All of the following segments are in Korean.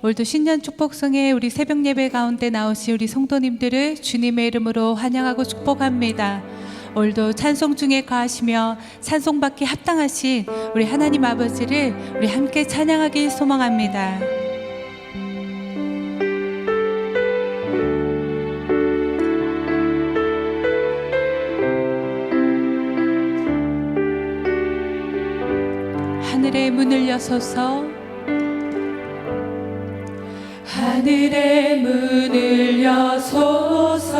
오늘도 신년 축복성에 우리 새벽 예배 가운데 나오신 우리 성도님들을 주님의 이름으로 환영하고 축복합니다. 오늘도 찬송 중에 거하시며 찬송받기 합당하신 우리 하나님 아버지를 우리 함께 찬양하길 소망합니다. 하늘의 문을 여소서, 하늘의 문을 여소서,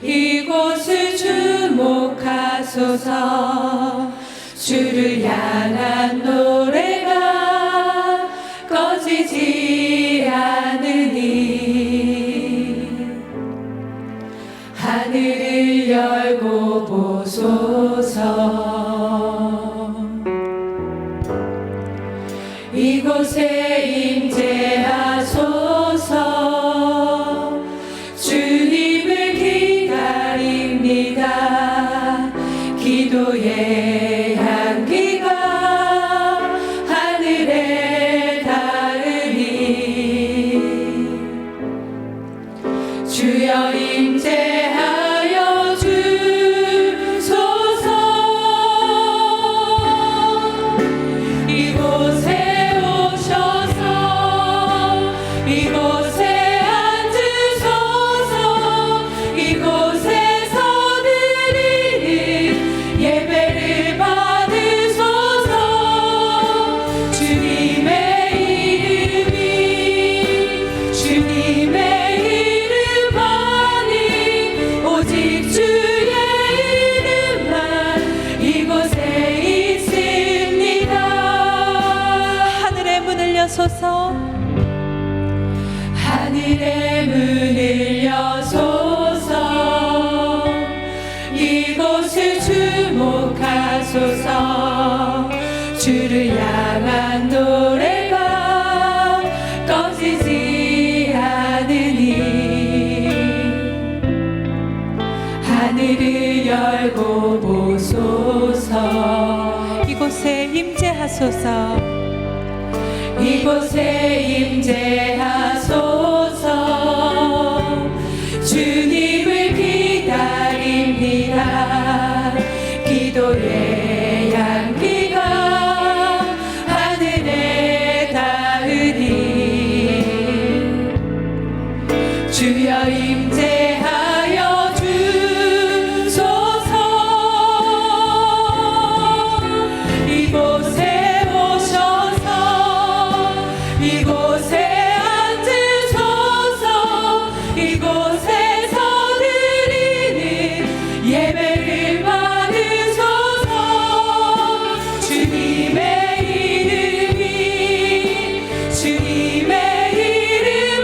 이곳을 주목하소서. 주를 향한 노래가 꺼지지 않으니 하늘을 열고 보소서. 이곳에 임재하소서. 주님을 기다립니다. 기도의 향기가 하늘에 닿으니 주여 임재하여 주소서. 이곳에 이곳에 앉으소서. 이곳에서 드리는 예배를 받으소서. 주님의 이름만이 오직 주의 이름만 이곳에 있습니다. 하늘의 문을 여소서. 하늘의 문을 여소서. 이곳을 주목하소서. 주를 향한 노래가 꺼지지 않으니 하늘을 열고 보소서. 이곳에 임재하소서. 이곳에 임재하소서. 주님을 기다립니다. 기도의 향기가 하늘에 닿으니 주여 임재하여 주소서. 이곳에 오셔서 이곳에 앉으소서. 이곳에서 드리는 예배를 받으소서. 주님의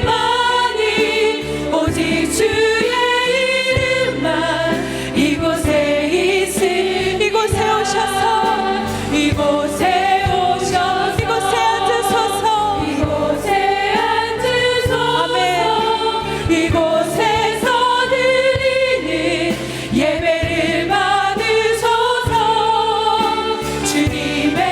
이름만이 오직 주의 이름만 이곳에 있으니 이곳에 오셔서 이곳에 앉으소서. 이곳에 앉으소서. 아멘. 이곳에서 드리는 예배를 받으소서. 주님의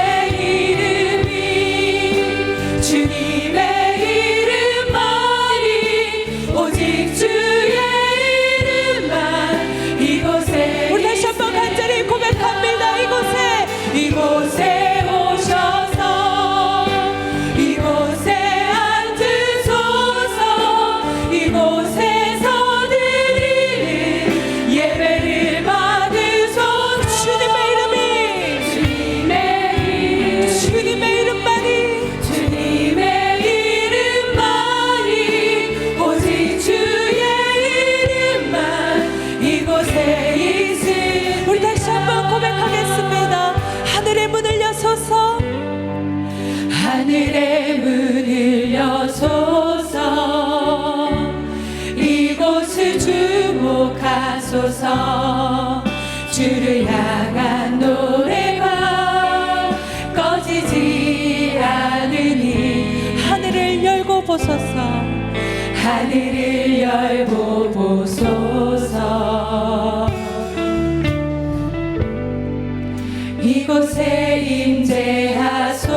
이름만이 오직 주의 이름만 이곳에. 우리 다시 한번 간절히 고백합니다. 이곳에 오셔서 이곳에 앉으소서. 이곳에서 드리는 예배를 받으소서. 주님의 이름만이 오직 주의 이름만 이곳에 있으니. 우리 다시 한번 고백하겠습니다. 하늘의 문을 여소서. 하늘의 문을 여소서. 이곳을 주목하소서. 주를 향한 노래가 꺼지지 않으니 하늘을 열고 보소서. 하늘을 열고 보소서. 이곳에 임재하소서.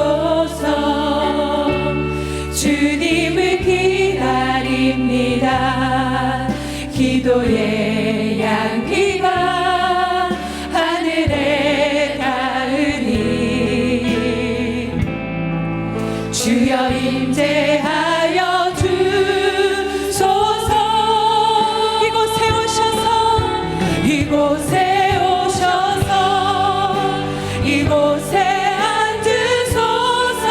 그리스도의 향기가 하늘에 닿으니 주여 임재하여 주소서. 이곳에 오셔서 이곳에 오셔서 이곳에 앉으소서.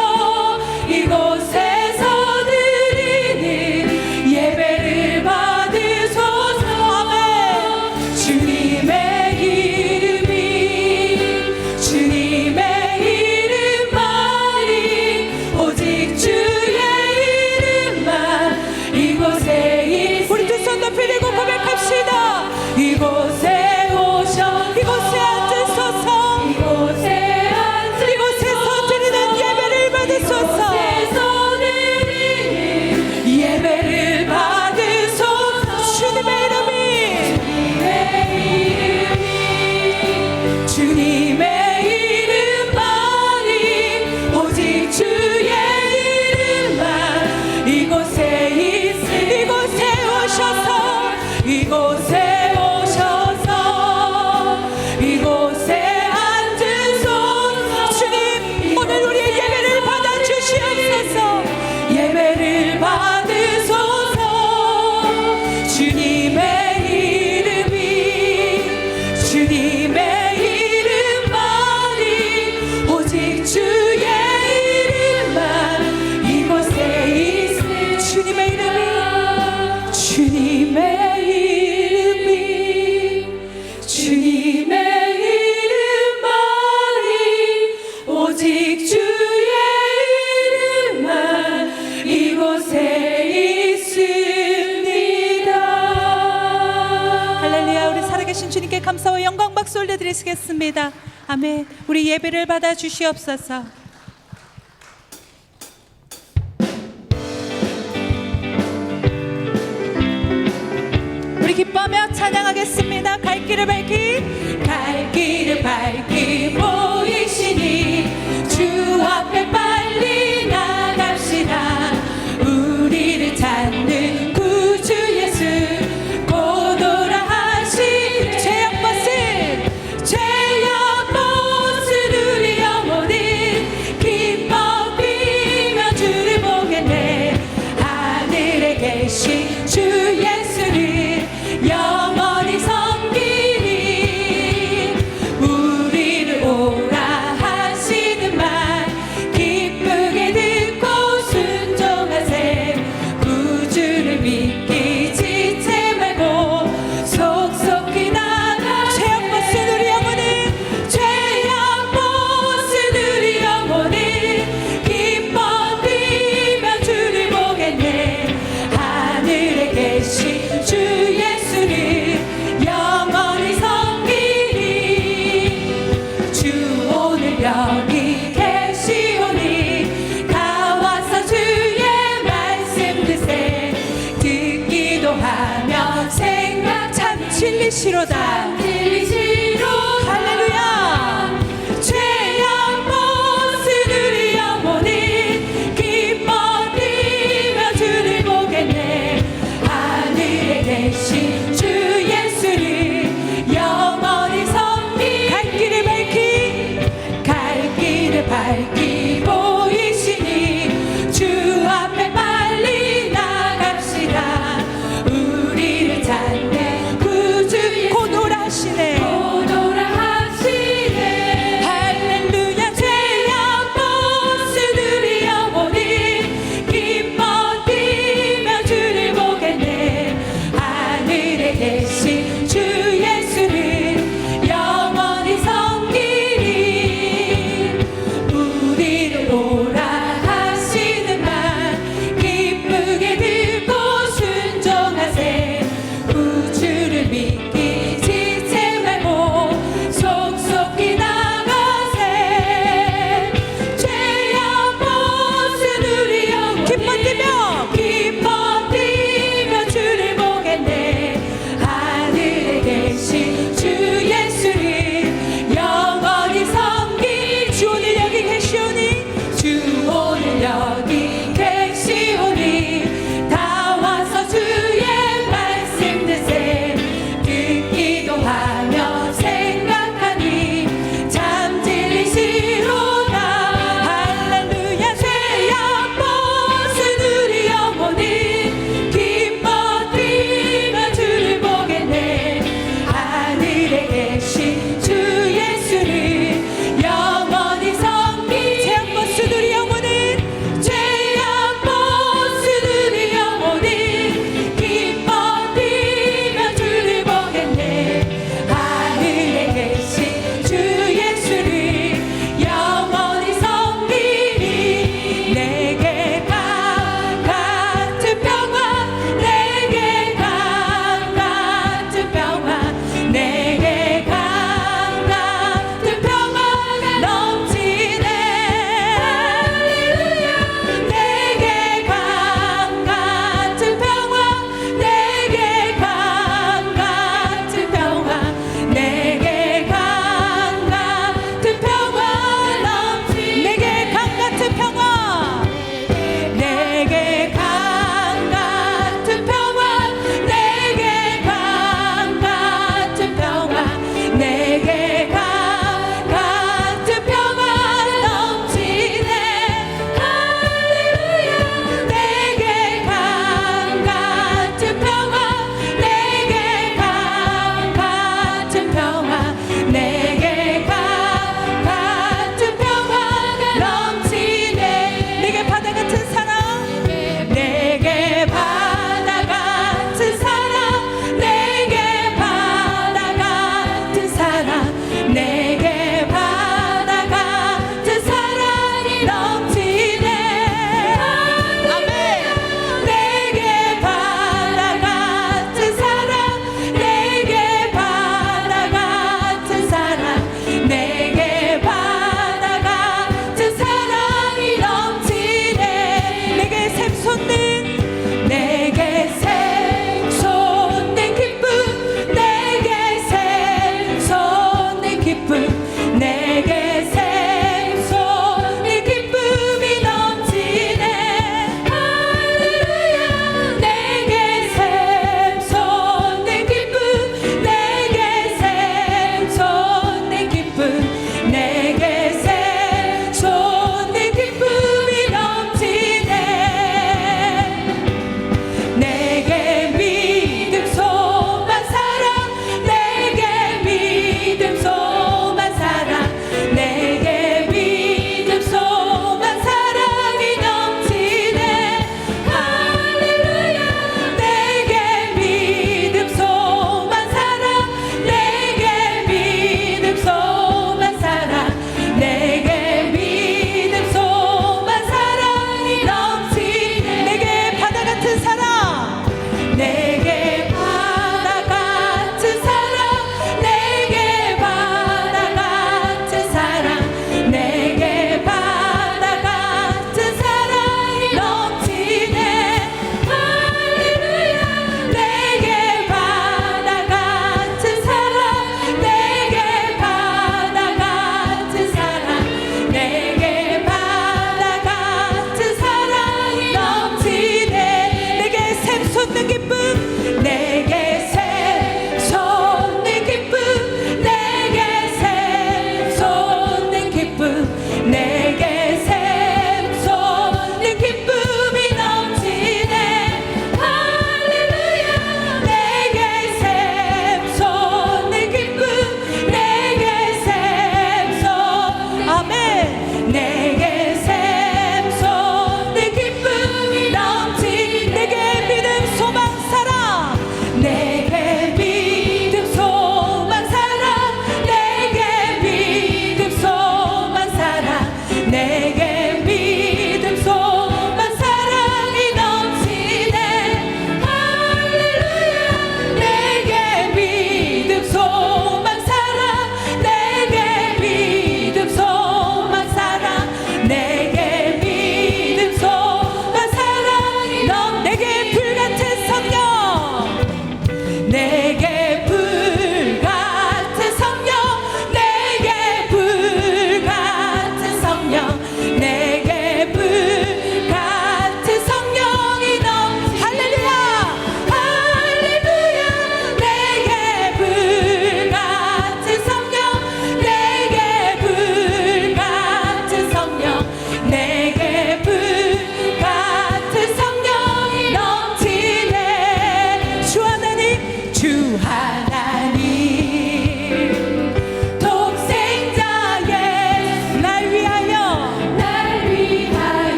이곳에서 드리는 예배를 받으소서. 아멘. 주님의 이름이 주님의 이름만이 오직 주의 이름만 이곳에 있으니 우리 두 손 높이 들고 고백합시다. 이곳에 오셔 이곳에 앉으소서. 이곳에서 드리는 예배를 받으소서. 예배를 받으소서. 주님의 이름만이 오직 주의 이름만 이곳에 있으니 이곳에 오셔서 이곳에 오셔서 이곳에 앉으소서. 주님 오늘 우리의 예배를 받아주시옵소서. 예배를 받으소서. 주님의 이름이 주님의 이름만이 오직 주의 이름만 이곳에 있으니 주님의 이름이 주님의 주님의 이름만이 오직 주의 이름만 이곳에 있습니다. 할렐루야. 우리 살아계신 주님께 감사와 영광 박수 올려드리시겠습니다. 아멘. 우리 예배를 받아 주시옵소서. 우리 기뻐하며 찬양하겠습니다. 갈 길을 밝히 보이시니 주 앞에 빨리 나갑시다. 우리를 찾는 구주 예수 곧 오라 하시네. 죄악 벗은 우리 영혼은 기뻐 뛰며 주를 보겠네. 하늘에 계신 주 예수를 영원히 섬기니 우리를 오라 하시는 말 기쁘게 듣고 순종하세. 구주를 믿기 지체 말고 속속히 나가. 죄악 벗은 우리 영혼은 기뻐 뛰며 주를 보겠네. 하늘에 계신 주 예수를 영원히 섬기니 주 오늘 여기 계시오니 다 와서 주의 말씀 드세. 듣기도 하며 생각 참 진리시로다. 할렐루야. 죄악 벗은 우리 영혼은 기뻐 뛰며 주를 보겠네. 하늘에 계신 주 예수를 영원히 섬기. 갈 길을 밝히 보이시니 주 앞에 빨리 나갑시다. 우리를 찾는 구주 곧 오라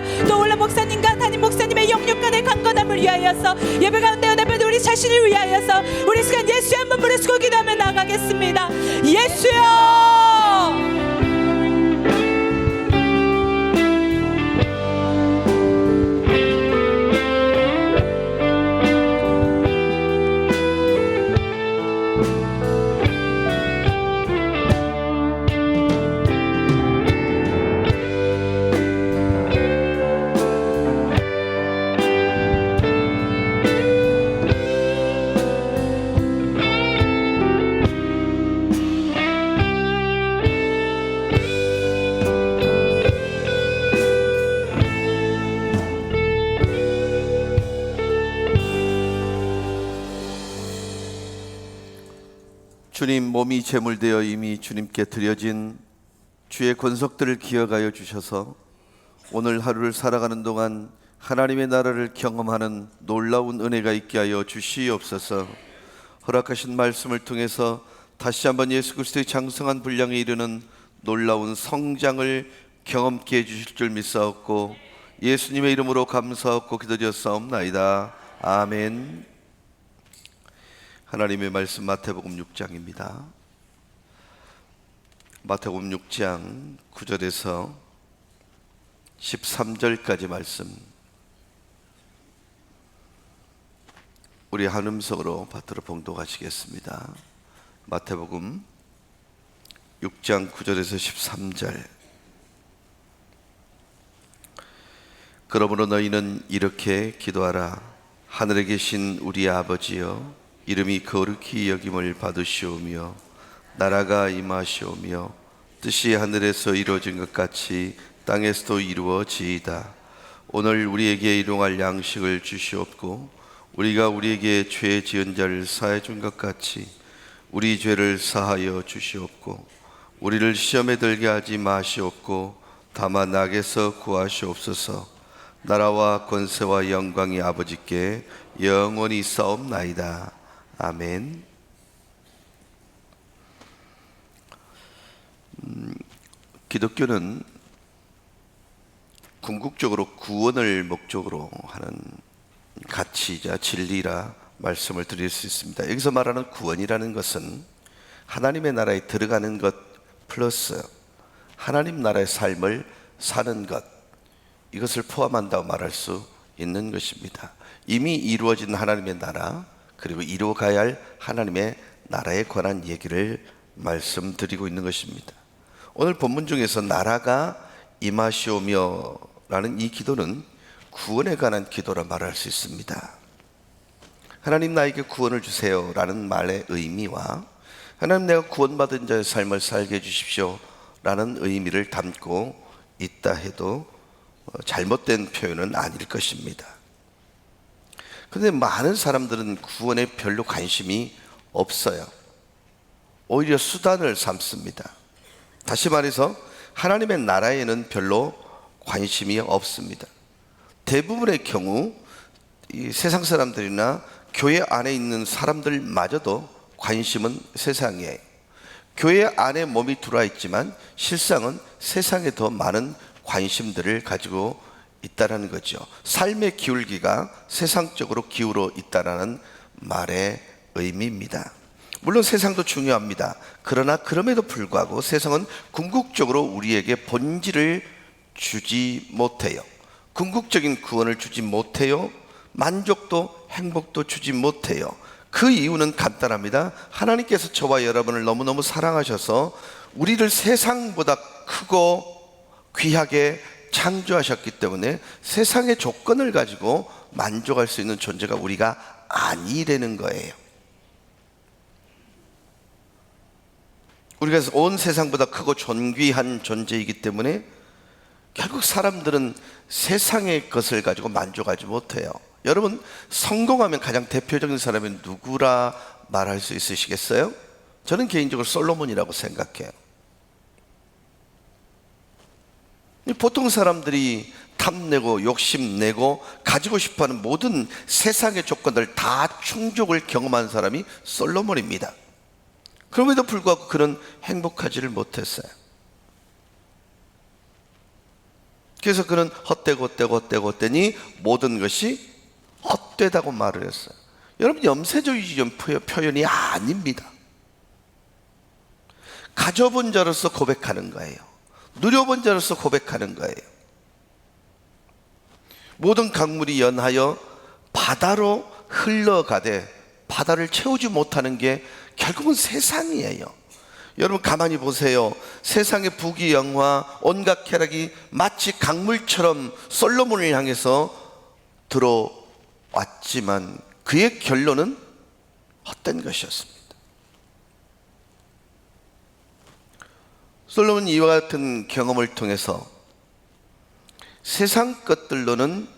위하여서 또 올라 목사님과 담임 목사님의 영육 간의 강건함을 위하여서 예배 가운데 연합한 우리 자신을 위하여서 우리 시간 예수의 한번 부르시고 기도하며 나가겠습니다. 예수여. 주님, 몸이 제물되어 이미 주님께 드려진 주의 권속들을 기억하여 주셔서 오늘 하루를 살아가는 동안 하나님의 나라를 경험하는 놀라운 은혜가 있게 하여 주시옵소서. 허락하신 말씀을 통해서 다시 한번 예수 그리스도의 장성한 분량에 이르는 놀라운 성장을 경험케 해주실 줄 믿사옵고 예수님의 이름으로 감사하고 기도드렸사옵나이다. 아멘. 하나님의 말씀 마태복음 6장입니다. 마태복음 6장 9절에서 13절까지 말씀 우리 한 음성으로 받들어 봉독하시겠습니다. 마태복음 6장 9절에서 13절. 그러므로 너희는 이렇게 기도하라. 하늘에 계신 우리 아버지여, 이름이 거룩히 여김을 받으시오며 나라가 임하시오며 뜻이 하늘에서 이루어진 것 같이 땅에서도 이루어지이다. 오늘 우리에게 일용할 양식을 주시옵고 우리가 우리에게 죄 지은 자를 사해 준 것 같이 우리 죄를 사하여 주시옵고 우리를 시험에 들게 하지 마시옵고 다만 악에서 구하시옵소서. 나라와 권세와 영광이 아버지께 영원히 있사옵나이다. 아멘. 기독교는 궁극적으로 구원을 목적으로 하는 가치이자 진리라 말씀을 드릴 수 있습니다. 여기서 말하는 구원이라는 것은 하나님의 나라에 들어가는 것 플러스 하나님 나라의 삶을 사는 것, 이것을 포함한다고 말할 수 있는 것입니다. 이미 이루어진 하나님의 나라, 그리고 이루어가야 할 하나님의 나라에 관한 얘기를 말씀드리고 있는 것입니다. 오늘 본문 중에서 나라가 임하시오며 라는 이 기도는 구원에 관한 기도라 말할 수 있습니다. 하나님 나에게 구원을 주세요 라는 말의 의미와 하나님 내가 구원받은 자의 삶을 살게 해주십시오 라는 의미를 담고 있다 해도 잘못된 표현은 아닐 것입니다. 그런데 많은 사람들은 구원에 별로 관심이 없어요. 오히려 수단을 삼습니다. 다시 말해서 하나님의 나라에는 별로 관심이 없습니다. 대부분의 경우 이 세상 사람들이나 교회 안에 있는 사람들마저도 관심은 세상이에요. 교회 안에 몸이 들어와 있지만 실상은 세상에 더 많은 관심들을 가지고 있다라는 거죠. 삶의 기울기가 세상적으로 기울어 있다라는 말의 의미입니다. 물론 세상도 중요합니다. 그러나 그럼에도 불구하고 세상은 궁극적으로 우리에게 본질을 주지 못해요. 궁극적인 구원을 주지 못해요. 만족도 행복도 주지 못해요. 그 이유는 간단합니다. 하나님께서 저와 여러분을 너무너무 사랑하셔서 우리를 세상보다 크고 귀하게 창조하셨기 때문에 세상의 조건을 가지고 만족할 수 있는 존재가 우리가 아니라는 거예요. 우리가 온 세상보다 크고 존귀한 존재이기 때문에 결국 사람들은 세상의 것을 가지고 만족하지 못해요. 여러분, 성공하면 가장 대표적인 사람이 누구라 말할 수 있으시겠어요? 저는 개인적으로 솔로몬이라고 생각해요. 보통 사람들이 탐내고 욕심내고 가지고 싶어하는 모든 세상의 조건들 다 충족을 경험한 사람이 솔로몬입니다. 그럼에도 불구하고 그는 행복하지를 못했어요. 그래서 그는 헛되니 모든 것이 헛되다고 말을 했어요. 여러분, 염세주의 표현이 아닙니다. 가져본 자로서 고백하는 거예요. 누려본 자로서 고백하는 거예요. 모든 강물이 연하여 바다로 흘러가되 바다를 채우지 못하는 게 결국은 세상이에요. 여러분, 가만히 보세요. 세상의 부귀영화, 온갖 쾌락이 마치 강물처럼 솔로몬을 향해서 들어왔지만 그의 결론은 헛된 것이었습니다. 솔로몬이 이와 같은 경험을 통해서 세상 것들로는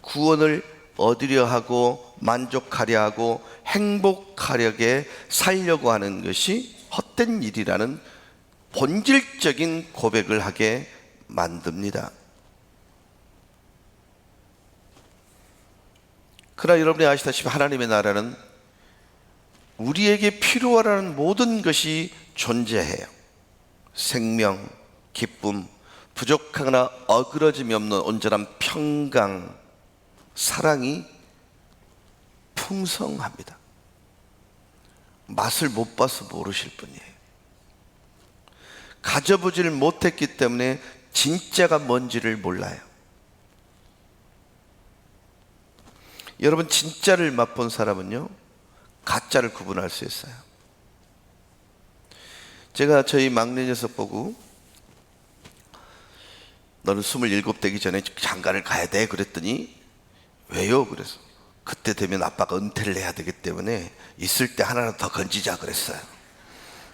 구원을 얻으려 하고 만족하려 하고 행복하려게 살려고 하는 것이 헛된 일이라는 본질적인 고백을 하게 만듭니다. 그러나 여러분이 아시다시피 하나님의 나라는 우리에게 필요하라는 모든 것이 존재해요. 생명, 기쁨, 부족하거나 어그러짐이 없는 온전한 평강, 사랑이 풍성합니다. 맛을 못 봐서 모르실 뿐이에요. 가져보지를 못했기 때문에 진짜가 뭔지를 몰라요. 여러분, 진짜를 맛본 사람은요, 가짜를 구분할 수 있어요. 제가 저희 막내 녀석 보고 너는 27 되기 전에 장가를 가야 돼 그랬더니 왜요? 그래서 그때 되면 아빠가 은퇴를 해야 되기 때문에 있을 때 하나는 더 건지자 그랬어요.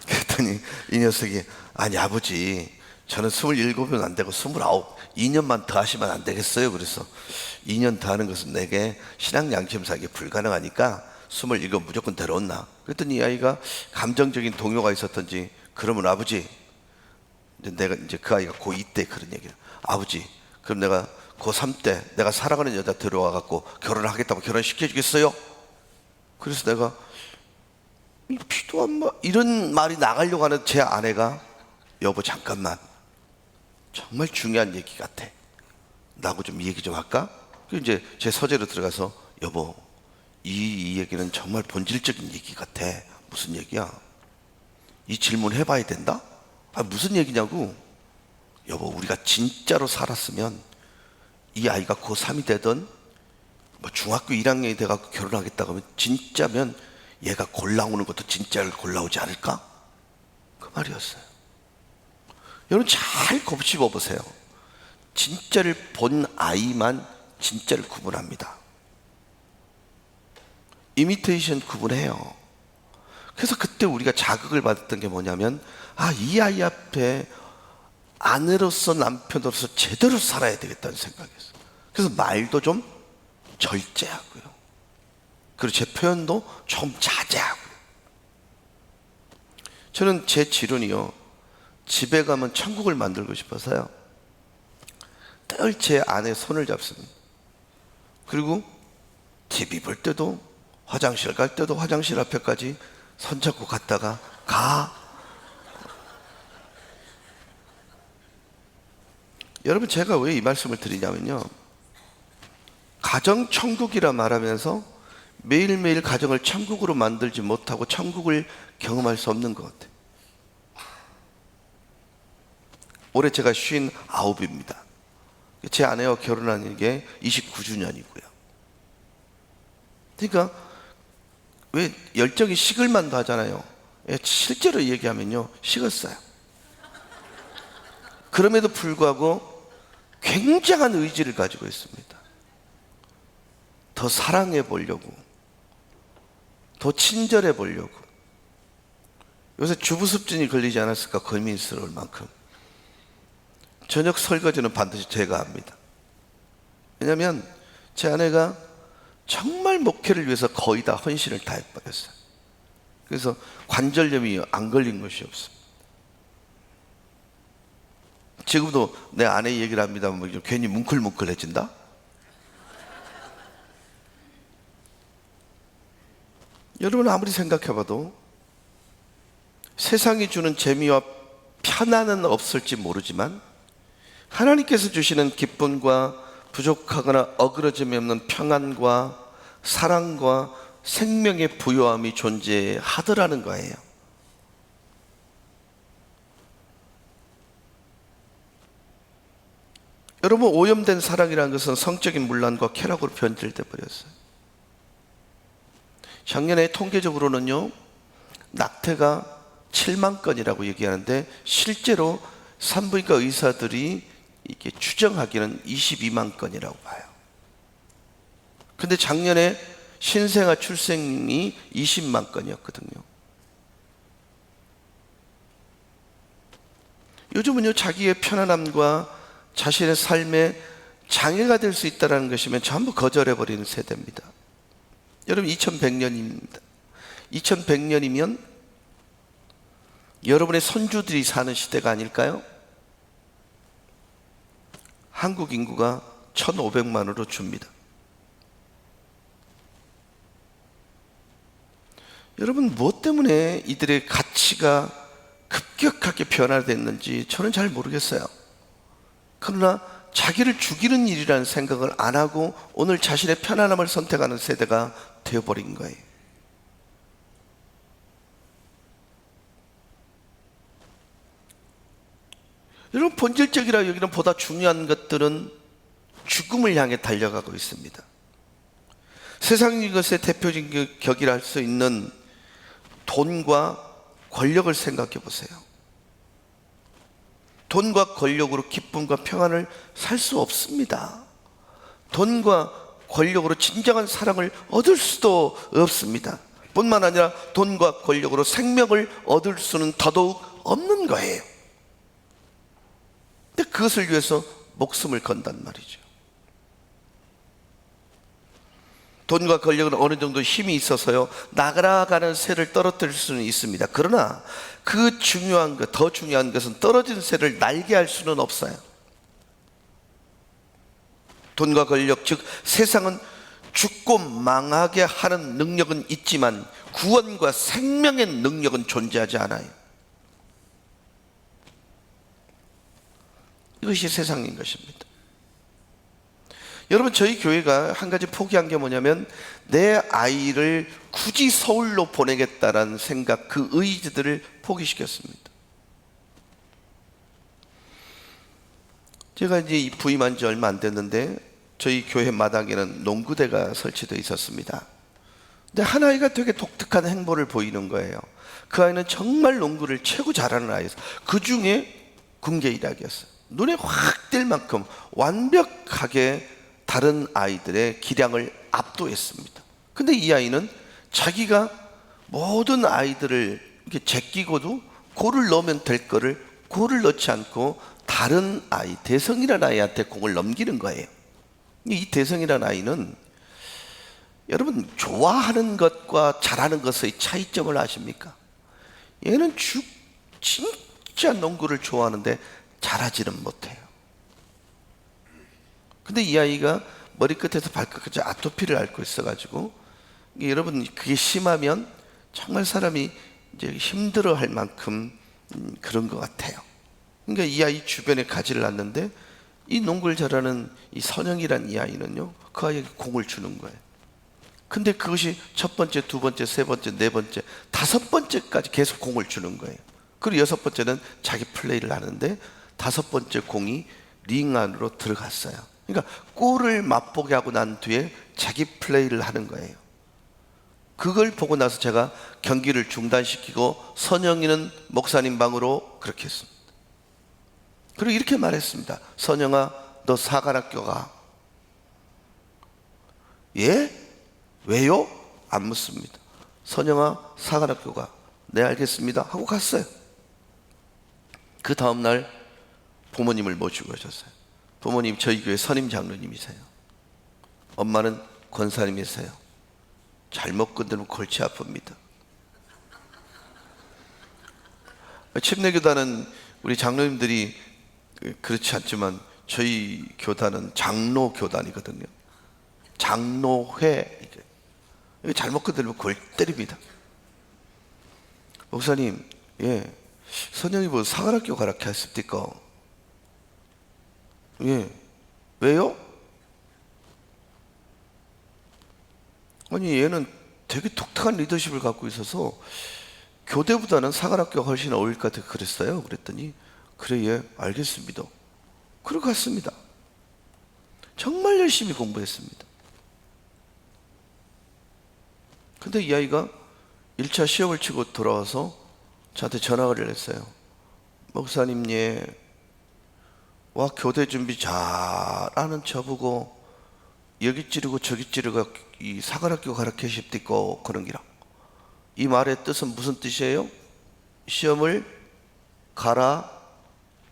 그랬더니 이 녀석이 아니 아버지, 저는 27은 안 되고 29, 2년만 더 하시면 안 되겠어요? 그래서 2년 더 하는 것은 내게 신앙 양심상에 불가능하니까 27 무조건 데려온나? 그랬더니 이 아이가 감정적인 동요가 있었던지, 그러면 아버지, 내가 이제 그 아이가 고2 때 그런 얘기를, 아버지, 그럼 내가 고3 때 내가 사랑하는 여자 들어와 갖고 결혼을 하겠다고 결혼시켜 주겠어요? 그래서 내가 피도 안 마, 이런 말이 나가려고 하는 제 아내가, 여보 잠깐만, 정말 중요한 얘기 같아, 나하고 좀 얘기 좀 할까? 그래서 이제 제 서재로 들어가서, 여보, 이 얘기는 정말 본질적인 얘기 같아. 무슨 얘기야? 이 질문 해봐야 된다? 아, 무슨 얘기냐고. 여보, 우리가 진짜로 살았으면 이 아이가 고3이 되던 뭐 중학교 1학년이 돼갖고 결혼하겠다고 하면 진짜면 얘가 골라오는 것도 진짜를 골라오지 않을까? 그 말이었어요. 여러분, 잘 곱씹어 보세요. 진짜를 본 아이만 진짜를 구분합니다. 이미테이션 구분해요. 그래서 그때 우리가 자극을 받았던 게 뭐냐면, 아, 이 아이 앞에 아내로서 남편으로서 제대로 살아야 되겠다는 생각이었어요. 그래서 말도 좀 절제하고요, 그리고 제 표현도 좀 자제하고요. 저는 제 지론이요, 집에 가면 천국을 만들고 싶어서요, 늘 제 아내 손을 잡습니다. 그리고 TV 볼 때도, 화장실 갈 때도 화장실 앞에까지 손잡고 갔다가 가. 여러분, 제가 왜 이 말씀을 드리냐면요, 가정천국이라 말하면서 매일매일 가정을 천국으로 만들지 못하고 천국을 경험할 수 없는 것 같아요. 올해 제가 59입니다. 제 아내와 결혼한 게 29주년이고요. 그러니까 왜 열정이 식을 만도 하잖아요. 실제로 얘기하면요, 식었어요. 그럼에도 불구하고 굉장한 의지를 가지고 있습니다. 더 사랑해 보려고, 더 친절해 보려고. 요새 주부습진이 걸리지 않았을까 고민스러울 만큼 저녁 설거지는 반드시 제가 합니다. 왜냐하면 제 아내가 정말 목회를 위해서 거의 다 헌신을 다 해버렸어요. 그래서 관절염이 안 걸린 것이 없습니다. 지금도 내 아내 얘기를 합니다만 괜히 뭉클뭉클해진다? 여러분, 아무리 생각해봐도 세상이 주는 재미와 편안은 없을지 모르지만 하나님께서 주시는 기쁨과 부족하거나 어그러짐이 없는 평안과 사랑과 생명의 부요함이 존재하더라는 거예요. 여러분, 오염된 사랑이라는 것은 성적인 문란과 쾌락으로 변질돼 버렸어요. 작년에 통계적으로는요, 낙태가 7만 건이라고 얘기하는데 실제로 산부인과 의사들이 이게 추정하기는 22만 건이라고 봐요. 근데 작년에 신생아 출생이 20만 건이었거든요. 요즘은요, 자기의 편안함과 자신의 삶에 장애가 될 수 있다는 것이면 전부 거절해버리는 세대입니다. 여러분, 2100년입니다. 2100년이면 여러분의 손주들이 사는 시대가 아닐까요? 한국 인구가 1500만으로 줍니다. 여러분, 무엇 때문에 이들의 가치가 급격하게 변화됐는지 저는 잘 모르겠어요. 그러나 자기를 죽이는 일이라는 생각을 안 하고 오늘 자신의 편안함을 선택하는 세대가 되어버린 거예요. 여러분, 본질적이라 여기는 보다 중요한 것들은 죽음을 향해 달려가고 있습니다. 세상의 것의 대표적인 격이라 할 수 있는 돈과 권력을 생각해 보세요. 돈과 권력으로 기쁨과 평안을 살 수 없습니다. 돈과 권력으로 진정한 사랑을 얻을 수도 없습니다. 뿐만 아니라 돈과 권력으로 생명을 얻을 수는 더더욱 없는 거예요. 근데 그것을 위해서 목숨을 건단 말이죠. 돈과 권력은 어느 정도 힘이 있어서요, 나가라가는 새를 떨어뜨릴 수는 있습니다. 그러나 그 중요한 것, 더 중요한 것은 떨어진 새를 날게 할 수는 없어요. 돈과 권력, 즉 세상은 죽고 망하게 하는 능력은 있지만 구원과 생명의 능력은 존재하지 않아요. 이것이 세상인 것입니다. 여러분, 저희 교회가 한 가지 포기한 게 뭐냐면 내 아이를 굳이 서울로 보내겠다라는 생각, 그 의지들을 포기시켰습니다. 제가 이제 부임한 지 얼마 안 됐는데 저희 교회 마당에는 농구대가 설치되어 있었습니다. 근데 한 아이가 되게 독특한 행보를 보이는 거예요. 그 아이는 정말 농구를 최고 잘하는 아이였어요. 그 중에 군계 1학이었어요. 눈에 확 띌 만큼 완벽하게 다른 아이들의 기량을 압도했습니다. 근데 이 아이는 자기가 모든 아이들을 이렇게 제끼고도 골을 넣으면 될 거를 골을 넣지 않고 다른 아이, 대성이라는 아이한테 공을 넘기는 거예요. 이 대성이라는 아이는 여러분, 좋아하는 것과 잘하는 것의 차이점을 아십니까? 얘는 진짜 농구를 좋아하는데 잘하지는 못해요. 근데 이 아이가 머리끝에서 발끝까지 아토피를 앓고 있어가지고, 여러분, 그게 심하면 정말 사람이 이제 힘들어할 만큼 그런 것 같아요. 그러니까 이 아이 주변에 가지를 않는데 이 농구를 잘하는 이 선영이란 이 아이는요, 그 아이에게 공을 주는 거예요. 근데 그것이 첫 번째, 두 번째, 세 번째, 네 번째, 다섯 번째까지 계속 공을 주는 거예요. 그리고 여섯 번째는 자기 플레이를 하는데 다섯 번째 공이 링 안으로 들어갔어요. 그러니까 골을 맛보게 하고 난 뒤에 자기 플레이를 하는 거예요. 그걸 보고 나서 제가 경기를 중단시키고 선영이는 목사님 방으로 그렇게 했습니다. 그리고 이렇게 말했습니다. 선영아, 너 사관학교 가. 예? 왜요? 안 묻습니다. 선영아, 사관학교 가. 네, 알겠습니다 하고 갔어요. 그 다음날 부모님을 모시고 오셨어요. 부모님 저희 교회 선임 장로님이세요. 엄마는 권사님이세요. 잘못 건드리면 골치 아픕니다. 침례교단은 우리 장로님들이 그렇지 않지만 저희 교단은 장로교단이거든요. 장로회. 잘못 건드리면 골 때립니다. 목사님, 예, 선영이 뭐 사관학교 가라 했습니까? 예. 왜요? 아니 얘는 되게 독특한 리더십을 갖고 있어서 교대보다는 사관학교가 훨씬 어울릴 것 같아 그랬어요. 그랬더니 그래 예 알겠습니다. 그러고 갔습니다. 정말 열심히 공부했습니다. 근데 이 아이가 1차 시험을 치고 돌아와서 저한테 전화를 했어요. 목사님 예, 와 교대 준비 잘하는 저보고 여기 찌르고 저기 찌르고 이 사관학교 가르치십니까 그런 기라. 이 말의 뜻은 무슨 뜻이에요? 시험을 갈아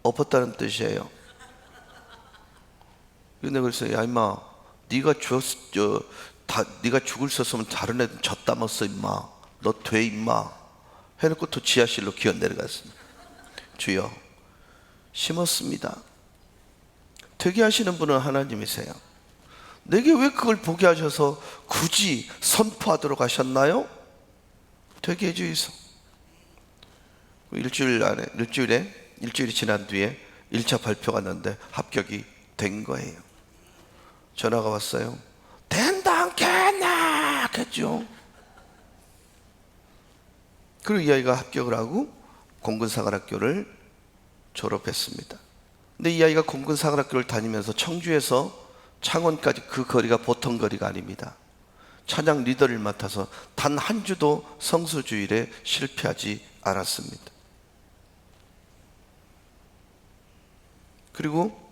엎었다는 뜻이에요. 근데 그래서 야 임마 네가 네가 죽을 썼으면 다른 애들 졌다 먹었어 임마. 너 돼 임마. 해놓고 또 지하실로 기어 내려갔습니다. 주여 심었습니다. 되게 하시는 분은 하나님이세요. 내게 왜 그걸 보게 하셔서 굳이 선포하도록 하셨나요? 되게 해주이소. 일주일이 지난 뒤에 1차 발표가 났는데 합격이 된 거예요. 전화가 왔어요. 된다 않겠나 했죠. 그리고 이 아이가 합격을 하고 공군사관학교를 졸업했습니다. 근데 이 아이가 공군사관학교를 다니면서 청주에서 창원까지 그 거리가 보통 거리가 아닙니다. 찬양 리더를 맡아서 단 한 주도 성수주일에 실패하지 않았습니다. 그리고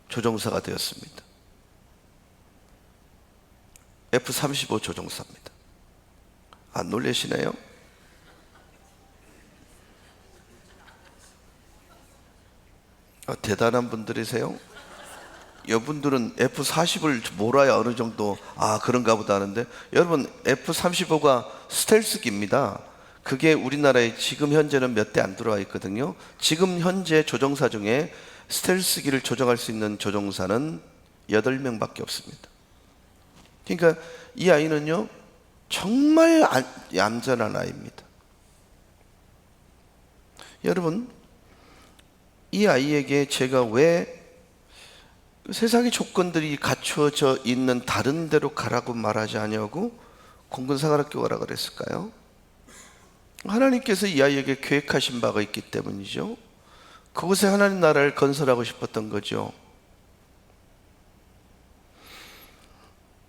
조종사가 되었습니다. F-35 조종사입니다. 안 놀라시나요? 대단한 분들이세요. 여러분들은 F-40을 몰아야 어느 정도 그런가 보다 하는데, 여러분 F-35가 스텔스기입니다. 그게 우리나라에 지금 현재는 몇 대 안 들어와 있거든요. 지금 현재 조종사 중에 스텔스기를 조종할 수 있는 조종사는 8명밖에 없습니다. 그러니까 이 아이는요 정말 얌전한 아이입니다. 여러분 이 아이에게 제가 왜 세상의 조건들이 갖추어져 있는 다른 데로 가라고 말하지 않냐고 공군사관학교 가라 그랬을까요? 하나님께서 이 아이에게 계획하신 바가 있기 때문이죠. 그곳에 하나님 나라를 건설하고 싶었던 거죠.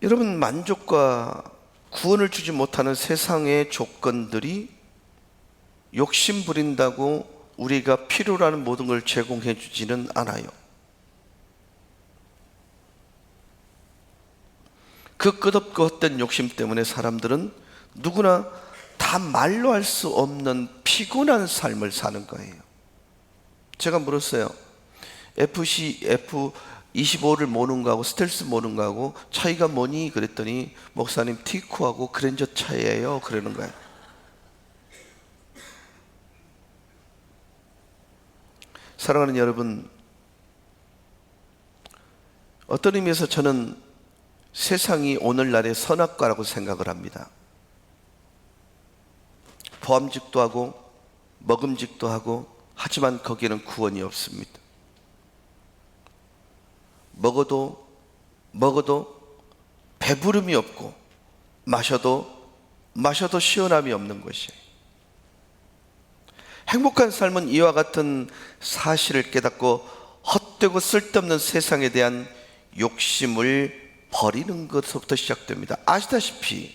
여러분 만족과 구원을 주지 못하는 세상의 조건들이 욕심 부린다고 우리가 필요로 하는 모든 걸 제공해 주지는 않아요. 그 끝없고 헛된 욕심 때문에 사람들은 누구나 다 말로 할 수 없는 피곤한 삶을 사는 거예요. 제가 물었어요. F-25를 모는 거하고 스텔스 모는 거하고 차이가 뭐니? 그랬더니 목사님 티코하고 그랜저 차이예요 그러는 거예요. 사랑하는 여러분, 어떤 의미에서 저는 세상이 오늘날의 선악과라고 생각을 합니다. 보암직도 하고 먹음직도 하고 하지만 거기에는 구원이 없습니다. 먹어도 배부름이 없고 마셔도 시원함이 없는 것이에요. 행복한 삶은 이와 같은 사실을 깨닫고 헛되고 쓸데없는 세상에 대한 욕심을 버리는 것부터 시작됩니다. 아시다시피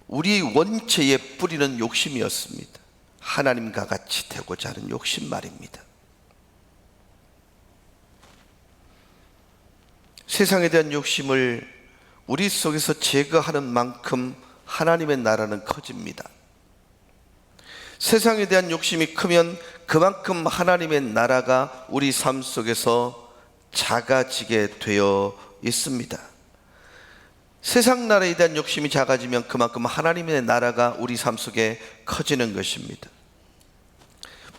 우리 원체의 뿌리는 욕심이었습니다. 하나님과 같이 되고자 하는 욕심 말입니다. 세상에 대한 욕심을 우리 속에서 제거하는 만큼 하나님의 나라는 커집니다. 세상에 대한 욕심이 크면 그만큼 하나님의 나라가 우리 삶 속에서 작아지게 되어 있습니다. 세상 나라에 대한 욕심이 작아지면 그만큼 하나님의 나라가 우리 삶 속에 커지는 것입니다.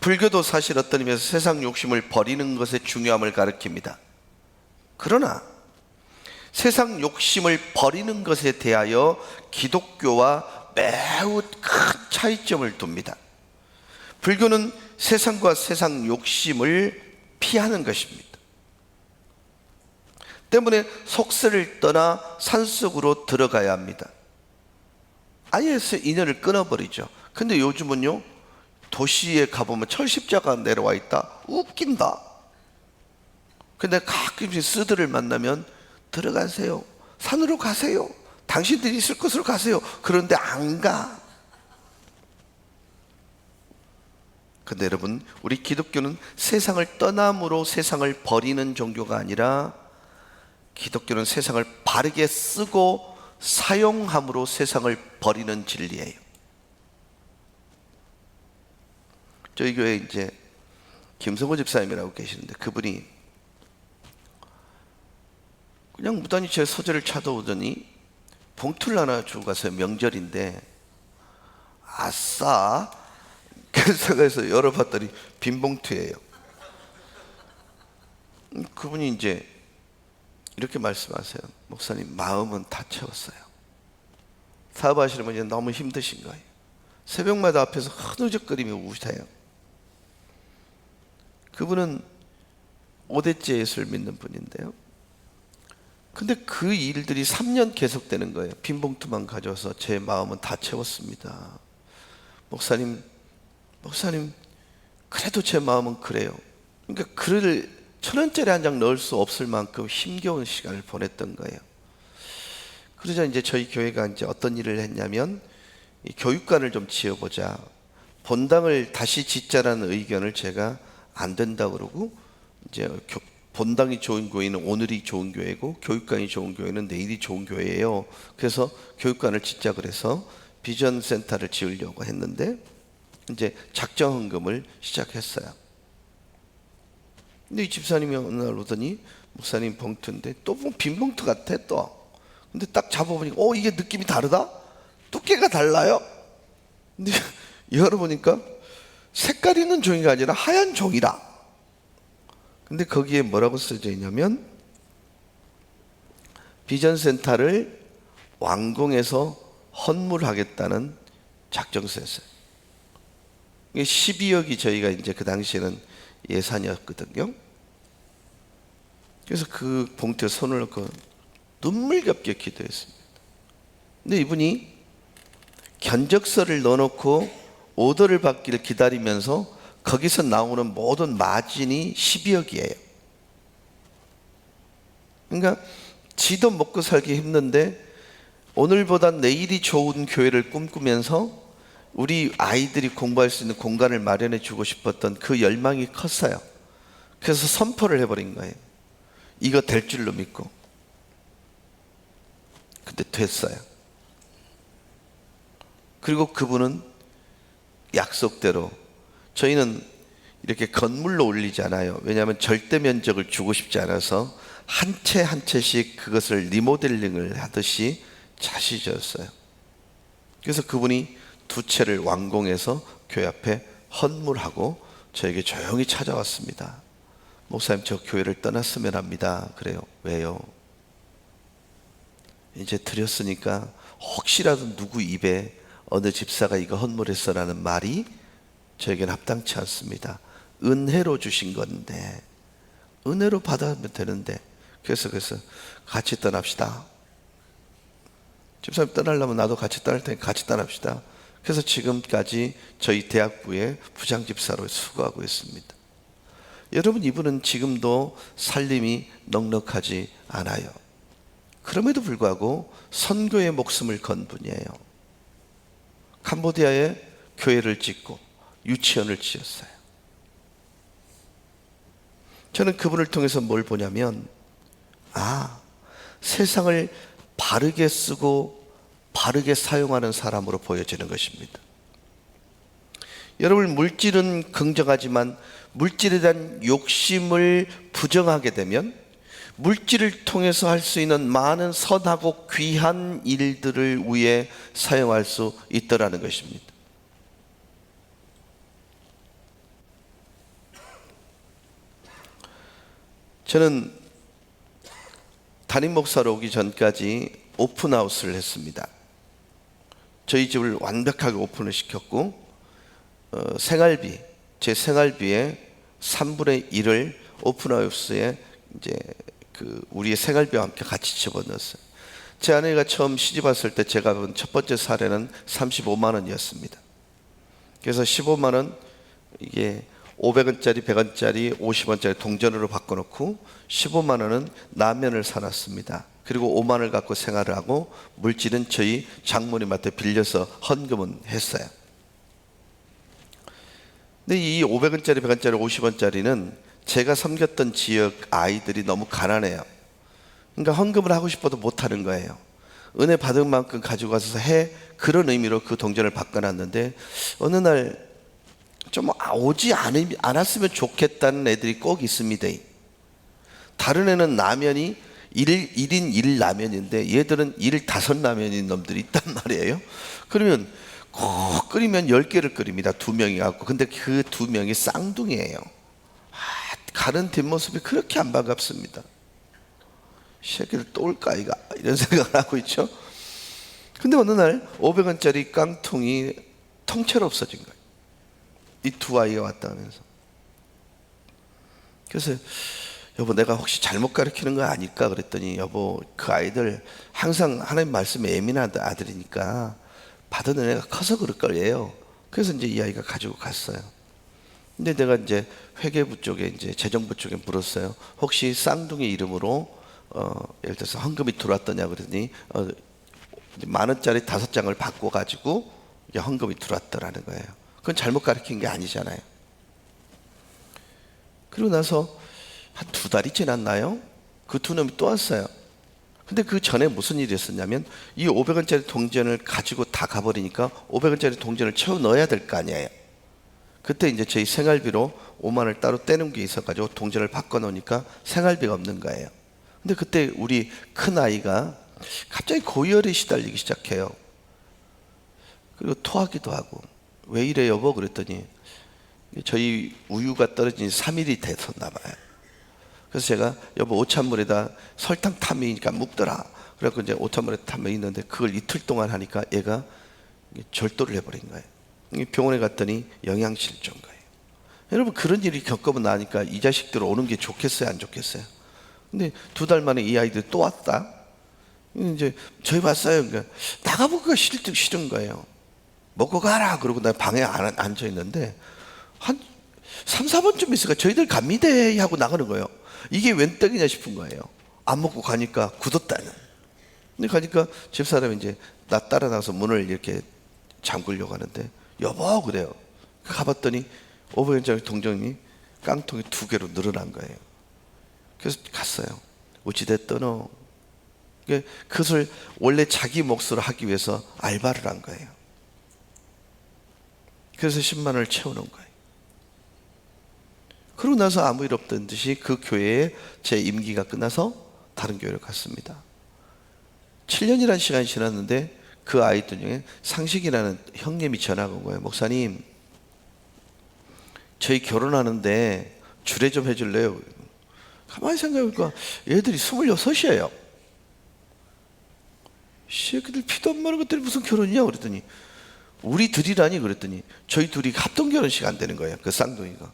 불교도 사실 어떤 의미에서 세상 욕심을 버리는 것의 중요함을 가르칩니다. 그러나 세상 욕심을 버리는 것에 대하여 기독교와 매우 큰 차이점을 둡니다. 불교는 세상과 세상 욕심을 피하는 것입니다. 때문에 속세를 떠나 산속으로 들어가야 합니다. 아예 인연을 끊어버리죠. 근데 요즘은요, 도시에 가보면 철십자가 내려와 있다. 웃긴다. 근데 가끔씩 스들을 만나면 들어가세요. 산으로 가세요. 당신들이 있을 곳으로 가세요. 그런데 안 가. 근데 여러분, 우리 기독교는 세상을 떠남으로 세상을 버리는 종교가 아니라 기독교는 세상을 바르게 쓰고 사용함으로 세상을 버리는 진리예요. 저희 교회에 이제 김성호 집사님이라고 계시는데, 그분이 그냥 무단히 제 서재를 찾아오더니 봉투를 하나 주고 가서 명절인데, 아싸. 그래서 열어봤더니 빈 봉투예요. 그분이 이제 이렇게 말씀하세요. 목사님, 마음은 다 채웠어요. 사업하시는 분이 너무 힘드신 거예요. 새벽마다 앞에서 흐느적거리며 우세요. 그분은 5대째 예수를 믿는 분인데요. 근데 그 일들이 3년 계속되는 거예요. 빈 봉투만 가져와서 제 마음은 다 채웠습니다. 목사님, 그래도 제 마음은 그래요. 그러니까 글을 1,000원짜리 한 장 넣을 수 없을 만큼 힘겨운 시간을 보냈던 거예요. 그러자 이제 저희 교회가 이제 어떤 일을 했냐면, 이 교육관을 좀 지어보자. 본당을 다시 짓자라는 의견을 제가 안 된다 그러고, 이제 본당이 좋은 교회는 오늘이 좋은 교회고, 교육관이 좋은 교회는 내일이 좋은 교회예요. 그래서 교육관을 짓자 그래서 비전 센터를 지으려고 했는데, 이제 작정 헌금을 시작했어요. 근데 이 집사님이 어느 날 오더니, 목사님 봉투인데 또 빈 봉투 같아 또. 근데 딱 잡아보니까 이게 느낌이 다르다? 두께가 달라요? 근데 열어보니까 색깔 있는 종이가 아니라 하얀 종이라. 근데 거기에 뭐라고 써져 있냐면, 비전센터를 완공해서 헌물하겠다는 작정서였어요. 12억이 저희가 이제 그 당시에는 예산이었거든요. 그래서 그 봉투에 손을 넣고 눈물겹게 기도했습니다. 근데 이분이 견적서를 넣어놓고 오더를 받기를 기다리면서 거기서 나오는 모든 마진이 12억이에요. 그러니까 지도 먹고 살기 힘든데 오늘보다 내일이 좋은 교회를 꿈꾸면서 우리 아이들이 공부할 수 있는 공간을 마련해 주고 싶었던 그 열망이 컸어요. 그래서 선포를 해버린 거예요. 이거 될 줄로 믿고. 근데 됐어요. 그리고 그분은 약속대로, 저희는 이렇게 건물로 올리잖아요. 왜냐하면 절대 면적을 주고 싶지 않아서 한 채 한 채씩 그것을 리모델링을 하듯이 자시 지었어요. 그래서 그분이 2채를 완공해서 교회 앞에 헌물하고 저에게 조용히 찾아왔습니다. 목사님, 저 교회를 떠났으면 합니다. 그래요. 왜요? 이제 드렸으니까 혹시라도 누구 입에 어느 집사가 이거 헌물했어라는 말이 저에게는 합당치 않습니다. 은혜로 주신 건데, 은혜로 받으면 되는데. 그래서 같이 떠납시다. 집사님 떠나려면 나도 같이 떠날 테니까 같이 떠납시다. 그래서 지금까지 저희 대학부의 부장집사로 수고하고 있습니다. 여러분, 이분은 지금도 살림이 넉넉하지 않아요. 그럼에도 불구하고 선교의 목숨을 건 분이에요. 캄보디아에 교회를 짓고 유치원을 지었어요. 저는 그분을 통해서 뭘 보냐면, 세상을 바르게 쓰고 바르게 사용하는 사람으로 보여지는 것입니다. 여러분, 물질은 긍정하지만 물질에 대한 욕심을 부정하게 되면 물질을 통해서 할 수 있는 많은 선하고 귀한 일들을 위해 사용할 수 있더라는 것입니다. 저는 담임 목사로 오기 전까지 오픈하우스를 했습니다. 저희 집을 완벽하게 오픈을 시켰고, 생활비, 제 생활비의 3분의 1을 오픈하우스에 이제 우리의 생활비와 함께 같이 집어넣었어요. 제 아내가 처음 시집 왔을 때 제가 본 첫 번째 사례는 35만 원이었습니다. 그래서 15만 원, 이게 500원짜리, 100원짜리, 50원짜리 동전으로 바꿔놓고 15만 원은 라면을 사놨습니다. 그리고 5만 원을 갖고 생활을 하고 물질은 저희 장모님한테 빌려서 헌금은 했어요. 근데 이 500원짜리, 100원짜리, 50원짜리는 제가 섬겼던 지역 아이들이 너무 가난해요. 그러니까 헌금을 하고 싶어도 못하는 거예요. 은혜 받은 만큼 가지고 가서 해, 그런 의미로 그 동전을 바꿔놨는데 어느 날 좀 오지 않았으면 좋겠다는 애들이 꼭 있습니다. 다른 애는 라면이 1인 1라면인데 얘들은 1~5라면인 놈들이 있단 말이에요. 그러면 꼭 끓이면 10개를 끓입니다. 2명이 갖고. 근데 그 2명이 쌍둥이에요. 가는 뒷모습이 그렇게 안 반갑습니다. 새끼들 또 올까 이가, 이런 생각을 하고 있죠. 근데 어느 날 500원짜리 깡통이 통째로 없어진 거예요. 이 두 아이가 왔다 하면서. 그래서 여보, 내가 혹시 잘못 가르치는 거 아닐까 그랬더니, 여보, 그 아이들 항상 하나님 말씀에 예민한 아들이니까 받은 은혜가 커서 그럴 거예요. 그래서 이제 이 아이가 가지고 갔어요. 근데 내가 이제 회계부 쪽에, 이제 재정부 쪽에 물었어요. 혹시 쌍둥이 이름으로 예를 들어서 헌금이 들어왔더냐 그랬더니 10,000원짜리 5장을 바꿔가지고 헌금이 들어왔더라는 거예요. 그건 잘못 가르친 게 아니잖아요. 그리고 나서 한 2달이 지났나요? 그 두 놈이 또 왔어요. 근데 그 전에 무슨 일이 있었냐면, 이 500원짜리 동전을 가지고 다 가버리니까 500원짜리 동전을 채워 넣어야 될 거 아니에요. 그때 이제 저희 생활비로 5만 원을 따로 떼는 게 있어가지고 동전을 바꿔 놓으니까 생활비가 없는 거예요. 근데 그때 우리 큰 아이가 갑자기 고열에 시달리기 시작해요. 그리고 토하기도 하고. 왜 이래 여보? 그랬더니 저희 우유가 떨어진 지 3일이 됐었나 봐요. 그래서 제가 여보 오찬물에다 설탕 타면이니까 묵더라. 그래서 이제 오찬물에 타면 있는데 그걸 이틀 동안 하니까 얘가 절도를 해버린 거예요. 병원에 갔더니 영양실조인 거예요. 여러분, 그런 일이 겪으면 나니까 이 자식들 오는 게 좋겠어요, 안 좋겠어요? 근데 2달 만에 이 아이들이 또 왔다. 이제 저희 봤어요. 그러니까 나가보기가 싫은 거예요. 먹고 가라. 그러고 나 방에 앉아 있는데 한 3~4번쯤 있으니까 저희들 갑니다 하고 나가는 거예요. 이게 웬 떡이냐 싶은 거예요. 안 먹고 가니까 굳었다는. 근데 가니까 집사람이 이제 나 따라 나가서 문을 이렇게 잠그려고 하는데, 여보 그래요. 가봤더니 500원짜리 동전이 깡통이 2개로 늘어난 거예요. 그래서 갔어요. 어찌됐든 그것을 원래 자기 몫으로 하기 위해서 알바를 한 거예요. 그래서 10만 원을 채워놓은 거예요. 그러고 나서 아무 일 없던 듯이 그 교회에 제 임기가 끝나서 다른 교회로 갔습니다. 7년이라는 시간이 지났는데 그 아이들 중에 상식이라는 형님이 전화가 온 거예요. 목사님, 저희 결혼하는데 주례 좀 해줄래요? 가만히 생각해보니까 얘들이 26이에요. 새끼들 피도 안 마른 것들이 무슨 결혼이냐 그랬더니, 우리 둘이라니 그랬더니 저희 둘이 합동 결혼식 안 되는 거예요. 그 쌍둥이가.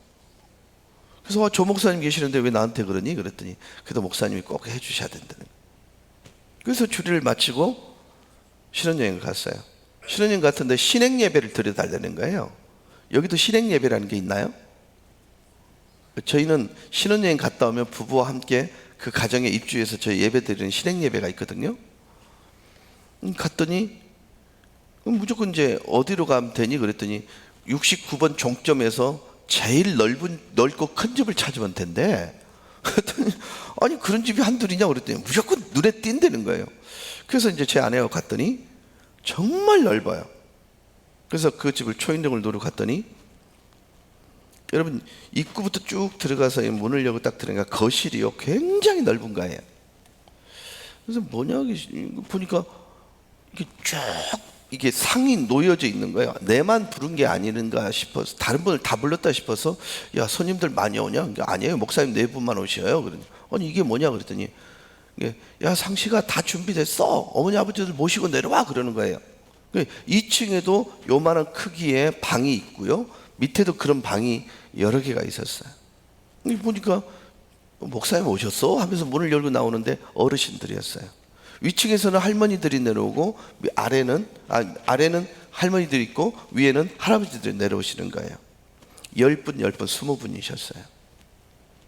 그래서 조 목사님 계시는데 왜 나한테 그러니? 그랬더니 그래도 목사님이 꼭 해주셔야 된다는 거예요. 그래서 주례를 마치고 신혼여행을 갔어요. 신혼여행 갔는데 신행 예배를 드려달라는 거예요. 여기도 신행 예배라는 게 있나요? 저희는 신혼여행 갔다 오면 부부와 함께 그 가정에 입주해서 저희 예배 드리는 신행 예배가 있거든요. 갔더니 무조건 이제 어디로 가면 되니? 그랬더니 69번 종점에서 제일 넓고 큰 집을 찾으면 된대. 그랬더니 아니 그런 집이 한둘이냐 그랬더니 무조건 눈에 띈다는 거예요. 그래서 이제 제 아내하고 갔더니 정말 넓어요. 그래서 그 집을 초인종을 누르고 갔더니, 여러분 입구부터 쭉 들어가서 문을 열고 딱 들어가니까 거실이요 굉장히 넓은 거예요. 그래서 뭐냐 보니까 이게 쭉 이게 상이 놓여져 있는 거예요. 내만 부른 게 아닌가 싶어서, 다른 분을 다 불렀다 싶어서, 야 손님들 많이 오냐? 그러니까 아니에요, 목사님 4분만 오셔요. 그러니 아니 이게 뭐냐 그랬더니, 야 상시가 다 준비됐어, 어머니 아버지들 모시고 내려와 그러는 거예요. 2층에도 요만한 크기의 방이 있고요, 밑에도 그런 방이 여러 개가 있었어요. 보니까 목사님 오셨어? 하면서 문을 열고 나오는데 어르신들이었어요. 위층에서는 할머니들이 내려오고 아래는 할머니들이 있고 위에는 할아버지들이 내려오시는 거예요. 10분, 20분이셨어요.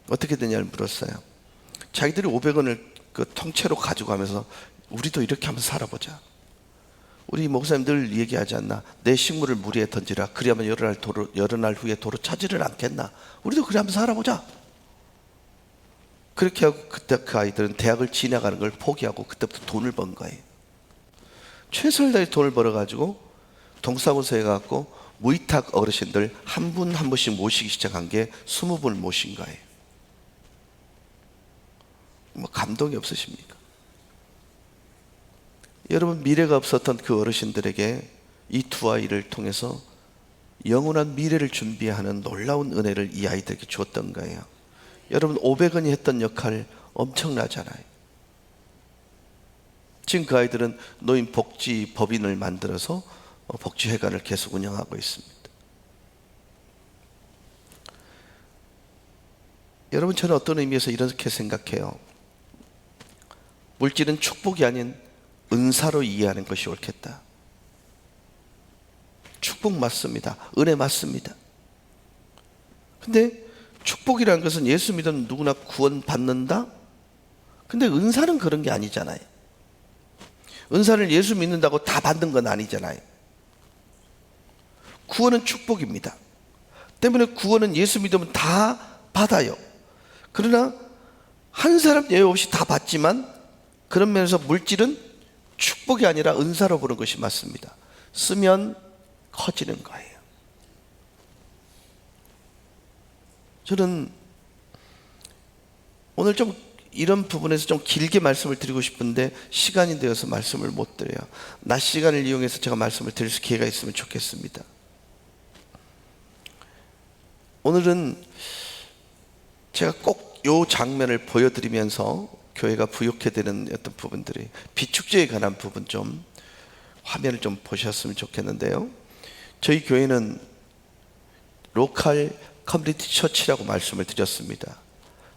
어떻게 되냐를 물었어요. 자기들이 500원을 그 통째로 가지고 가면서 우리도 이렇게 한번 살아보자. 우리 목사님 늘 얘기하지 않나? 내 식물을 무리에 던지라. 그리하면 여러 날 후에 도로 차지를 않겠나? 우리도 그래 한번 살아보자. 그렇게 하고 그때 그 아이들은 대학을 지나가는 걸 포기하고 그때부터 돈을 번 거예요. 최선을 다해 돈을 벌어가지고 동사무소에 가고 무위탁 어르신들 한 분 한 분씩 모시기 시작한 게 20분을 모신 거예요. 뭐 감동이 없으십니까? 여러분, 미래가 없었던 그 어르신들에게 이 두 아이를 통해서 영원한 미래를 준비하는 놀라운 은혜를 이 아이들에게 주었던 거예요. 여러분, 500원이 했던 역할 엄청나잖아요. 지금 그 아이들은 노인복지법인을 만들어서 복지회관을 계속 운영하고 있습니다. 여러분, 저는 어떤 의미에서 이렇게 생각해요. 물질은 축복이 아닌 은사로 이해하는 것이 옳겠다. 축복 맞습니다. 은혜 맞습니다. 근데 축복이라는 것은 예수 믿으면 누구나 구원 받는다? 근데 은사는 그런 게 아니잖아요. 은사를 예수 믿는다고 다 받는 건 아니잖아요. 구원은 축복입니다. 때문에 구원은 예수 믿으면 다 받아요. 그러나 한 사람 예외 없이 다 받지만 그런 면에서 물질은 축복이 아니라 은사로 보는 것이 맞습니다. 쓰면 커지는 거예요. 저는 오늘 좀 이런 부분에서 좀 길게 말씀을 드리고 싶은데 시간이 되어서 말씀을 못 드려요. 낮 시간을 이용해서 제가 말씀을 드릴 수 기회가 있으면 좋겠습니다. 오늘은 제가 꼭 이 장면을 보여드리면서 교회가 부욕해되는 어떤 부분들이 비축제에 관한 부분 좀 화면을 좀 보셨으면 좋겠는데요. 저희 교회는 로컬 커뮤니티 처치라고 말씀을 드렸습니다.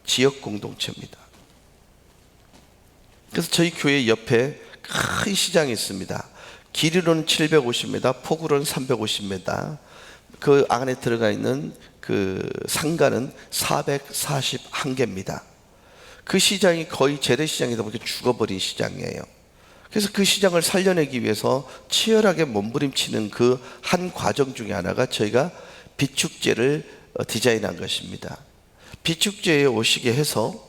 지역 공동체입니다. 그래서 저희 교회 옆에 큰 시장이 있습니다. 길이로는 750m, 폭으로는 350m. 그 안에 들어가 있는 그 상가는 441개입니다. 그 시장이 거의 재래시장이다 보니까 죽어버린 시장이에요. 그래서 그 시장을 살려내기 위해서 치열하게 몸부림치는 그 한 과정 중에 하나가 저희가 비축제를 디자인한 것입니다. 비축제에 오시게 해서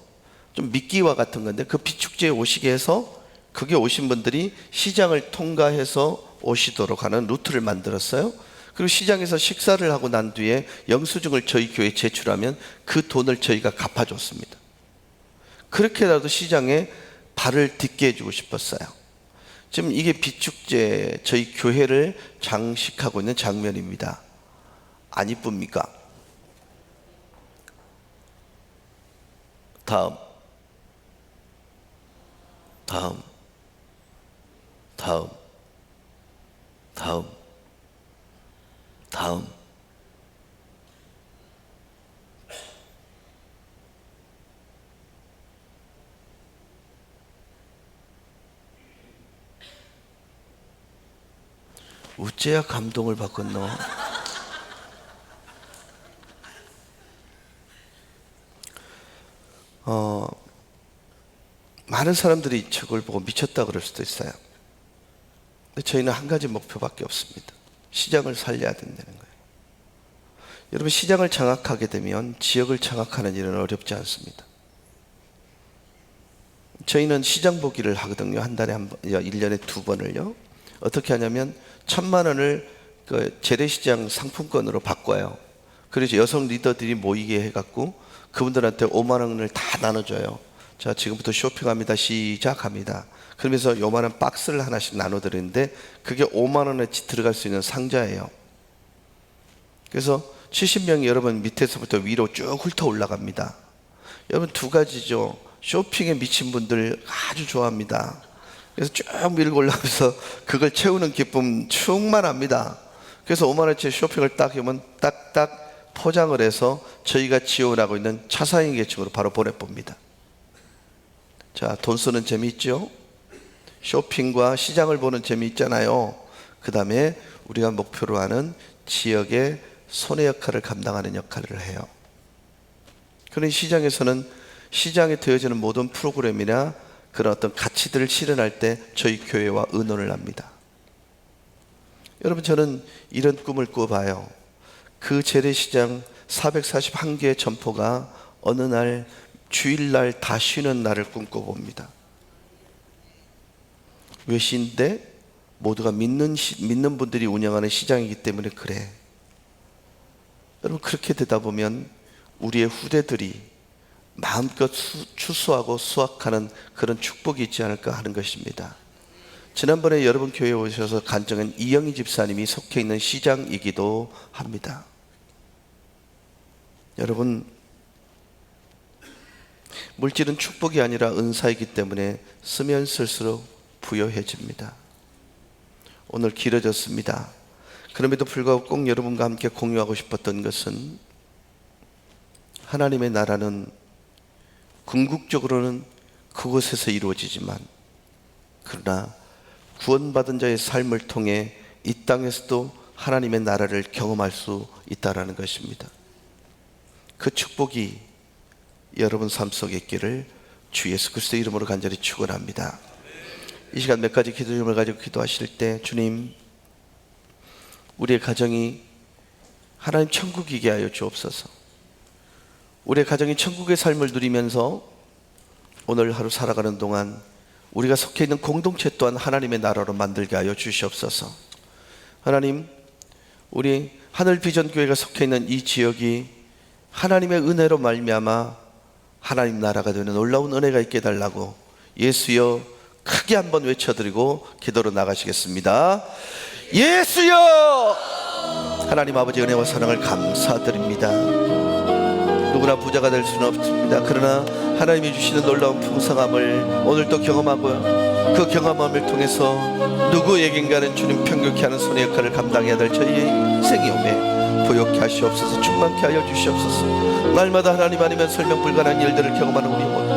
좀 미끼와 같은 건데 그 비축제에 오시게 해서 그게 오신 분들이 시장을 통과해서 오시도록 하는 루트를 만들었어요. 그리고 시장에서 식사를 하고 난 뒤에 영수증을 저희 교회에 제출하면 그 돈을 저희가 갚아줬습니다. 그렇게라도 시장에 발을 딛게 해주고 싶었어요. 지금 이게 비축제 저희 교회를 장식하고 있는 장면입니다. 안 이쁩니까? 다음 어째야 감동을 받겠노? 많은 사람들이 저걸 보고 미쳤다 그럴 수도 있어요. 근데 저희는 한 가지 목표밖에 없습니다. 시장을 살려야 된다는 거예요. 여러분, 시장을 장악하게 되면 지역을 장악하는 일은 어렵지 않습니다. 저희는 시장 보기를 하거든요. 한 달에 한 번, 1년에 2번을요. 어떻게 하냐면 1,000만 원을 그 재래시장 상품권으로 바꿔요. 그래서 여성 리더들이 모이게 해갖고 그분들한테 5만 원을 다 나눠줘요. 자, 지금부터 쇼핑합니다. 시작합니다. 그러면서 요만한 박스를 하나씩 나눠드리는데 그게 5만 원에 들어갈 수 있는 상자예요. 그래서 70명이 여러분 밑에서부터 위로 쭉 훑어 올라갑니다. 여러분, 두 가지죠. 쇼핑에 미친 분들 아주 좋아합니다. 그래서 쭉 밀고 올라가면서 그걸 채우는 기쁨 충만합니다. 그래서 5만 원짜리 쇼핑을 딱 하면 딱딱 포장을 해서 저희가 지원하고 있는 차상위 계층으로 바로 보내봅니다. 자, 돈 쓰는 재미 있죠? 쇼핑과 시장을 보는 재미 있잖아요. 그 다음에 우리가 목표로 하는 지역의 손해 역할을 감당하는 역할을 해요. 그런 시장에서는 시장에 되어지는 모든 프로그램이나 그런 어떤 가치들을 실현할 때 저희 교회와 의논을 합니다. 여러분, 저는 이런 꿈을 꿔봐요. 그 재래시장 441개의 점포가 어느 날 주일날 다 쉬는 날을 꿈꿔봅니다. 외신인데 모두가 믿는 분들이 운영하는 시장이기 때문에 그래. 여러분, 그렇게 되다 보면 우리의 후대들이 마음껏 추수하고 수확하는 그런 축복이 있지 않을까 하는 것입니다. 지난번에 여러분 교회에 오셔서 간증한 이영희 집사님이 속해 있는 시장이기도 합니다. 여러분, 물질은 축복이 아니라 은사이기 때문에 쓰면 쓸수록 부여해집니다. 오늘 길어졌습니다. 그럼에도 불구하고 꼭 여러분과 함께 공유하고 싶었던 것은, 하나님의 나라는 궁극적으로는 그곳에서 이루어지지만, 그러나 구원받은 자의 삶을 통해 이 땅에서도 하나님의 나라를 경험할 수 있다는 것입니다. 그 축복이 여러분 삶 속에 있기를 주 예수 그리스도의 이름으로 간절히 축원합니다. 이 시간 몇 가지 기도 제목을 가지고 기도하실 때, 주님, 우리의 가정이 하나님 천국이게 하여 주옵소서. 우리의 가정이 천국의 삶을 누리면서 오늘 하루 살아가는 동안 우리가 속해 있는 공동체 또한 하나님의 나라로 만들게 하여 주시옵소서. 하나님, 우리 하늘비전교회가 속해 있는 이 지역이 하나님의 은혜로 말미암아 하나님 나라가 되는 놀라운 은혜가 있게 해달라고 예수여 크게 한번 외쳐드리고 기도로 나가시겠습니다. 예수여! 하나님 아버지 은혜와 사랑을 감사드립니다. 누구나 부자가 될 수는 없습니다. 그러나 하나님이 주시는 놀라운 풍성함을 오늘 또 경험하고요, 그 경험함을 통해서 누구에겐가는 주님 편격히 하는 손의 역할을 감당해야 될 저희의 인생이 오매 부욕케 하시옵소서. 충만케 하여 주시옵소서. 날마다 하나님 아니면 설명 불가능한 일들을 경험하는 우리 모두